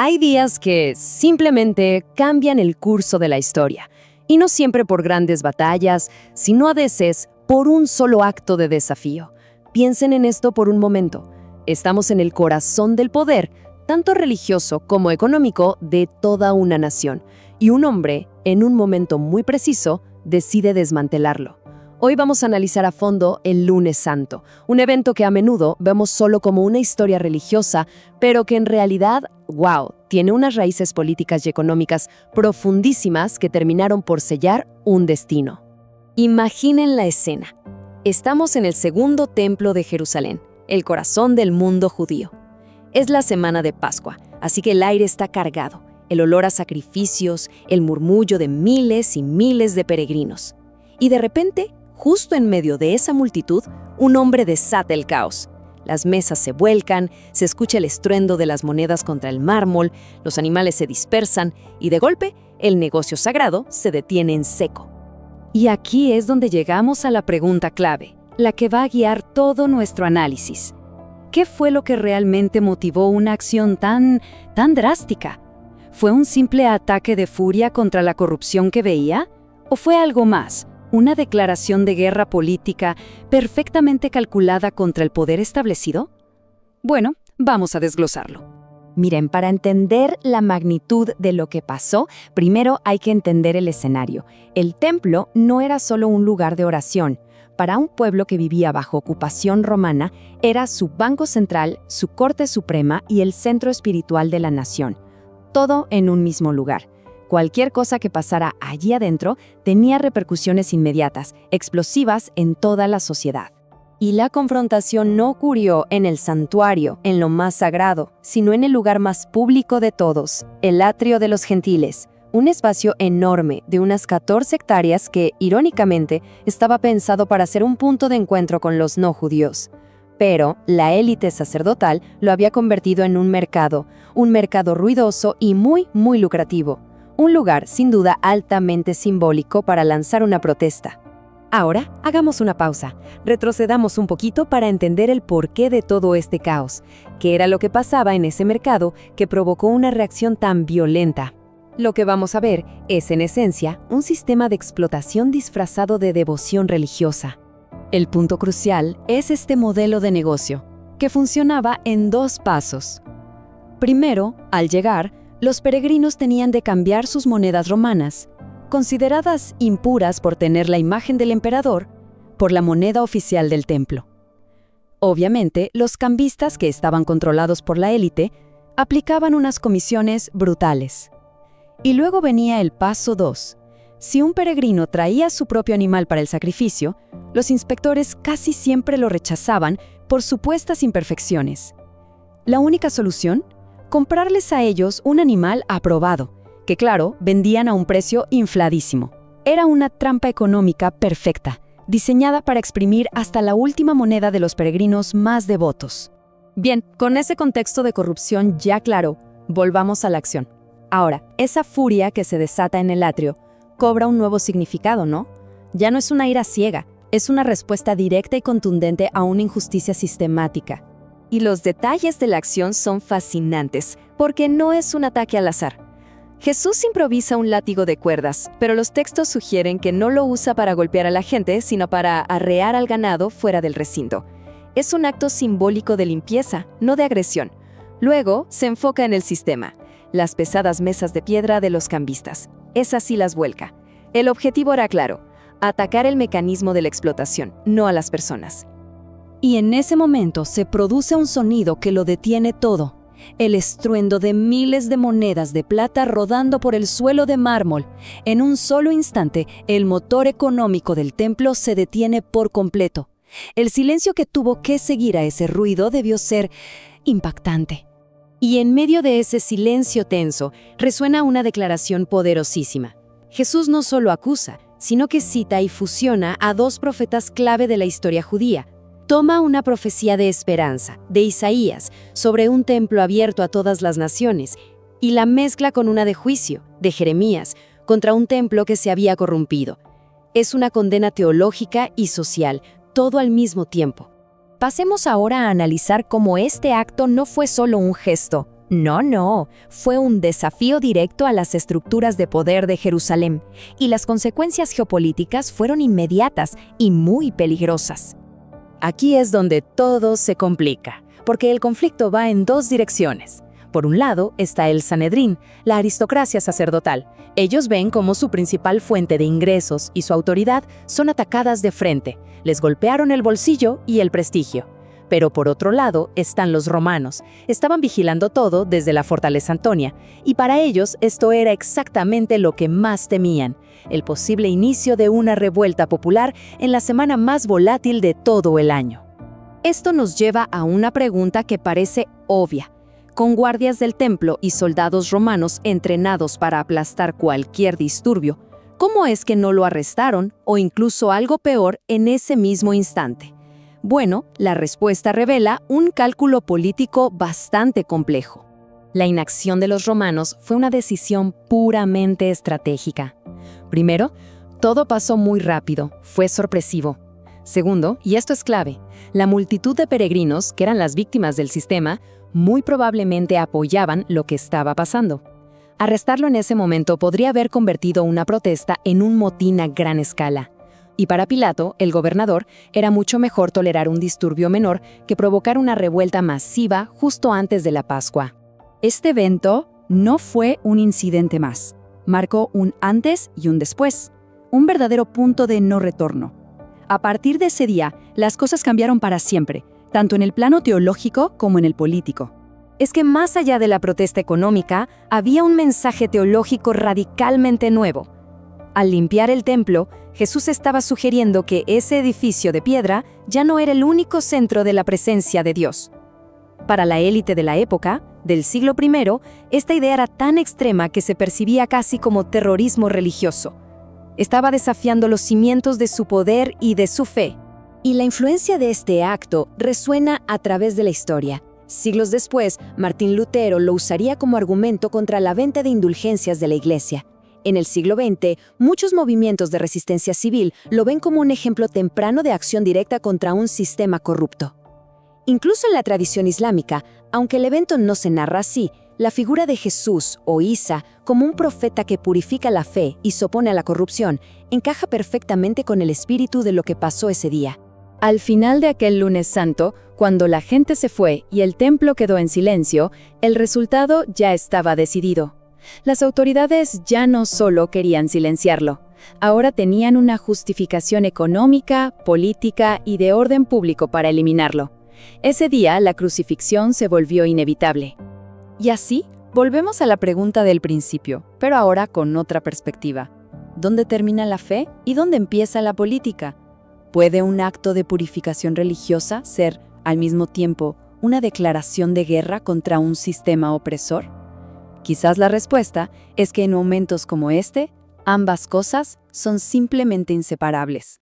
Hay días que simplemente cambian el curso de la historia, y no siempre por grandes batallas, sino a veces por un solo acto de desafío. Piensen en esto por un momento. Estamos en el corazón del poder, tanto religioso como económico, de toda una nación, y un hombre, en un momento muy preciso, decide desmantelarlo. Hoy vamos a analizar a fondo el Lunes Santo, un evento que a menudo vemos solo como una historia religiosa, pero que en realidad, ¡wow!, tiene unas raíces políticas y económicas profundísimas que terminaron por sellar un destino. Imaginen la escena. Estamos en el segundo templo de Jerusalén, el corazón del mundo judío. Es la semana de Pascua, así que el aire está cargado, el olor a sacrificios, el murmullo de miles y miles de peregrinos. Y de repente, justo en medio de esa multitud, un hombre desata el caos. Las mesas se vuelcan, se escucha el estruendo de las monedas contra el mármol, los animales se dispersan y de golpe, el negocio sagrado se detiene en seco. Y aquí es donde llegamos a la pregunta clave, la que va a guiar todo nuestro análisis. ¿Qué fue lo que realmente motivó una acción tan drástica? ¿Fue un simple ataque de furia contra la corrupción que veía? ¿O fue algo más? ¿Una declaración de guerra política perfectamente calculada contra el poder establecido? Bueno, vamos a desglosarlo. Miren, para entender la magnitud de lo que pasó, primero hay que entender el escenario. El templo no era solo un lugar de oración. Para un pueblo que vivía bajo ocupación romana, era su banco central, su corte suprema y el centro espiritual de la nación. Todo en un mismo lugar. Cualquier cosa que pasara allí adentro tenía repercusiones inmediatas, explosivas en toda la sociedad. Y la confrontación no ocurrió en el santuario, en lo más sagrado, sino en el lugar más público de todos, el atrio de los gentiles, un espacio enorme de unas 14 hectáreas que, irónicamente, estaba pensado para ser un punto de encuentro con los no judíos. Pero la élite sacerdotal lo había convertido en un mercado ruidoso y muy lucrativo. Un lugar, sin duda, altamente simbólico para lanzar una protesta. Ahora, hagamos una pausa. Retrocedamos un poquito para entender el porqué de todo este caos. ¿Qué era lo que pasaba en ese mercado que provocó una reacción tan violenta? Lo que vamos a ver es, en esencia, un sistema de explotación disfrazado de devoción religiosa. El punto crucial es este modelo de negocio, que funcionaba en 2 pasos. Primero, al llegar, los peregrinos tenían de cambiar sus monedas romanas, consideradas impuras por tener la imagen del emperador, por la moneda oficial del templo. Obviamente, los cambistas, que estaban controlados por la élite, aplicaban unas comisiones brutales. Y luego venía el paso 2. Si un peregrino traía su propio animal para el sacrificio, los inspectores casi siempre lo rechazaban por supuestas imperfecciones. La única solución: comprarles a ellos un animal aprobado, que claro, vendían a un precio infladísimo. Era una trampa económica perfecta, diseñada para exprimir hasta la última moneda de los peregrinos más devotos. Bien, con ese contexto de corrupción ya claro, volvamos a la acción. Ahora, esa furia que se desata en el atrio cobra un nuevo significado, ¿no? Ya no es una ira ciega, es una respuesta directa y contundente a una injusticia sistemática. Y los detalles de la acción son fascinantes, porque no es un ataque al azar. Jesús improvisa un látigo de cuerdas, pero los textos sugieren que no lo usa para golpear a la gente, sino para arrear al ganado fuera del recinto. Es un acto simbólico de limpieza, no de agresión. Luego, se enfoca en el sistema, las pesadas mesas de piedra de los cambistas. Esas sí las vuelca. El objetivo era claro: atacar el mecanismo de la explotación, no a las personas. Y en ese momento se produce un sonido que lo detiene todo. El estruendo de miles de monedas de plata rodando por el suelo de mármol. En un solo instante, el motor económico del templo se detiene por completo. El silencio que tuvo que seguir a ese ruido debió ser impactante. Y en medio de ese silencio tenso, resuena una declaración poderosísima. Jesús no solo acusa, sino que cita y fusiona a 2 profetas clave de la historia judía. Toma una profecía de esperanza, de Isaías, sobre un templo abierto a todas las naciones, y la mezcla con una de juicio, de Jeremías, contra un templo que se había corrompido. Es una condena teológica y social, todo al mismo tiempo. Pasemos ahora a analizar cómo este acto no fue solo un gesto, No, fue un desafío directo a las estructuras de poder de Jerusalén, y las consecuencias geopolíticas fueron inmediatas y muy peligrosas. Aquí es donde todo se complica, porque el conflicto va en dos direcciones. Por un lado está el Sanedrín, la aristocracia sacerdotal. Ellos ven como su principal fuente de ingresos y su autoridad son atacadas de frente. Les golpearon el bolsillo y el prestigio. Pero por otro lado están los romanos. Estaban vigilando todo desde la fortaleza Antonia, y para ellos esto era exactamente lo que más temían: el posible inicio de una revuelta popular en la semana más volátil de todo el año. Esto nos lleva a una pregunta que parece obvia. Con guardias del templo y soldados romanos entrenados para aplastar cualquier disturbio, ¿cómo es que no lo arrestaron o incluso algo peor en ese mismo instante? Bueno, la respuesta revela un cálculo político bastante complejo. La inacción de los romanos fue una decisión puramente estratégica. Primero, todo pasó muy rápido, fue sorpresivo. Segundo, y esto es clave, la multitud de peregrinos, que eran las víctimas del sistema, muy probablemente apoyaban lo que estaba pasando. Arrestarlo en ese momento podría haber convertido una protesta en un motín a gran escala. Y para Pilato, el gobernador, era mucho mejor tolerar un disturbio menor que provocar una revuelta masiva justo antes de la Pascua. Este evento no fue un incidente más. Marcó un antes y un después, un verdadero punto de no retorno. A partir de ese día, las cosas cambiaron para siempre, tanto en el plano teológico como en el político. Es que más allá de la protesta económica, había un mensaje teológico radicalmente nuevo. Al limpiar el templo, Jesús estaba sugiriendo que ese edificio de piedra ya no era el único centro de la presencia de Dios. Para la élite de la época, del siglo I, esta idea era tan extrema que se percibía casi como terrorismo religioso. Estaba desafiando los cimientos de su poder y de su fe. Y la influencia de este acto resuena a través de la historia. Siglos después, Martín Lutero lo usaría como argumento contra la venta de indulgencias de la Iglesia. En el siglo XX, muchos movimientos de resistencia civil lo ven como un ejemplo temprano de acción directa contra un sistema corrupto. Incluso en la tradición islámica, aunque el evento no se narra así, la figura de Jesús o Isa como un profeta que purifica la fe y se opone a la corrupción encaja perfectamente con el espíritu de lo que pasó ese día. Al final de aquel lunes santo, cuando la gente se fue y el templo quedó en silencio, el resultado ya estaba decidido. Las autoridades ya no solo querían silenciarlo, ahora tenían una justificación económica, política y de orden público para eliminarlo. Ese día la crucifixión se volvió inevitable. Y así, volvemos a la pregunta del principio, pero ahora con otra perspectiva. ¿Dónde termina la fe y dónde empieza la política? ¿Puede un acto de purificación religiosa ser, al mismo tiempo, una declaración de guerra contra un sistema opresor? Quizás la respuesta es que en momentos como este, ambas cosas son simplemente inseparables.